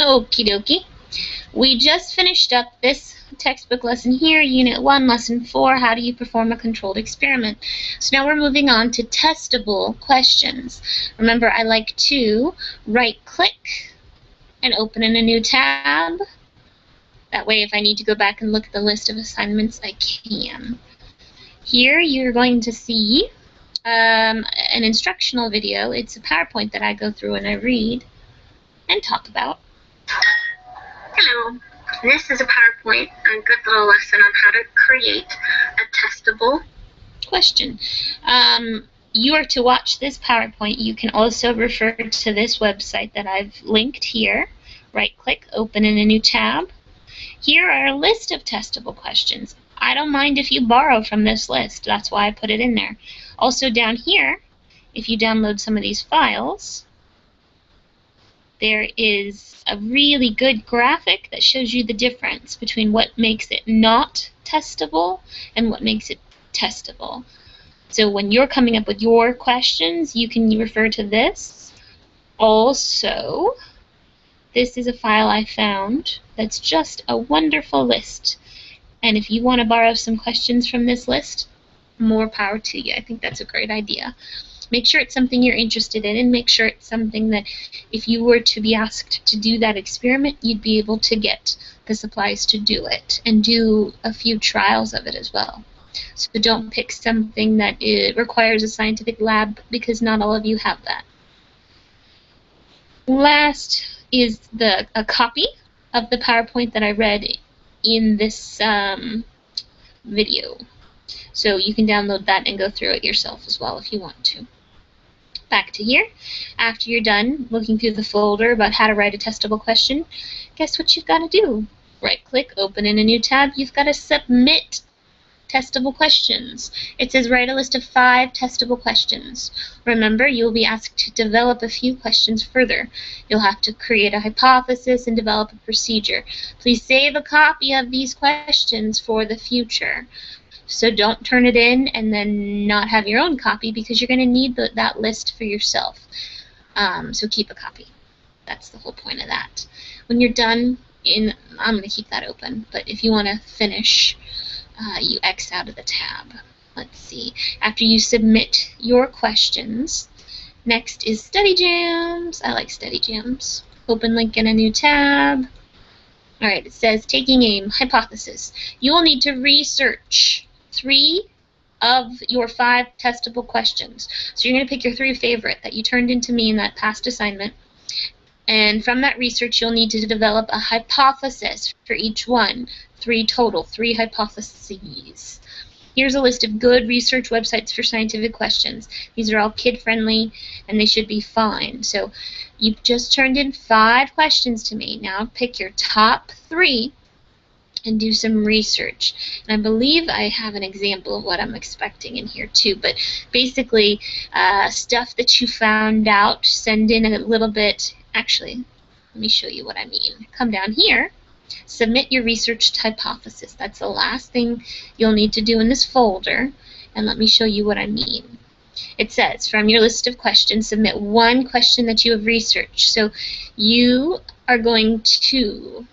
Okie dokie. We just finished up this textbook lesson here, Unit 1, Lesson 4, How do you perform a controlled experiment? So now we're moving on to testable questions. Remember, I like to right-click and open in a new tab. That way, if I need to go back and look at the list of assignments, I can. Here, you're going to see an instructional video. It's a PowerPoint that I go through and I read and talk about. Hello, this is a PowerPoint, a good little lesson on how to create a testable question. You are to watch this PowerPoint. You can also refer to this website that I've linked here. Right-click, open in a new tab. Here are a list of testable questions. I don't mind if you borrow from this list. That's why I put it in there. Also down here, if you download some of these files, there is a really good graphic that shows you the difference between what makes it not testable and what makes it testable. So when you're coming up with your questions, you can refer to this. Also, this is a file I found that's just a wonderful list. And if you want to borrow some questions from this list, more power to you. I think that's a great idea. Make sure it's something you're interested in, and make sure it's something that if you were to be asked to do that experiment, you'd be able to get the supplies to do it and do a few trials of it as well. So don't pick something that requires a scientific lab, because not all of you have that. Last is a copy of the PowerPoint that I read in this video. So you can download that and go through it yourself as well if you want to. Back to here. After you're done looking through the folder about how to write a testable question, guess what you've got to do? Right-click, open in a new tab. You've got to submit testable questions. It says write a list of 5 testable questions. Remember, you'll be asked to develop a few questions further. You'll have to create a hypothesis and develop a procedure. Please save a copy of these questions for the future. So don't turn it in and then not have your own copy, because you're going to need that list for yourself. So keep a copy. That's the whole point of that. When you're done, I'm going to keep that open, but if you want to finish, you X out of the tab. Let's see. After you submit your questions, next is Study Jams. I like Study Jams. Open link in a new tab. Alright, it says taking aim, hypothesis. You will need to research 3 of your 5 testable questions. So you're going to pick your 3 favorite that you turned into me in that past assignment. And from that research, you'll need to develop a hypothesis for each one. 3 total, 3 hypotheses. Here's a list of good research websites for scientific questions. These are all kid-friendly, and they should be fine. So you've just turned in 5 questions to me. Now pick your top 3 and do some research. And I believe I have an example of what I'm expecting in here too. But basically, stuff that you found out, send in a little bit. Actually, let me show you what I mean. Come down here. Submit your researched hypothesis. That's the last thing you'll need to do in this folder. And let me show you what I mean. It says, from your list of questions, submit 1 question that you have researched. So you are going to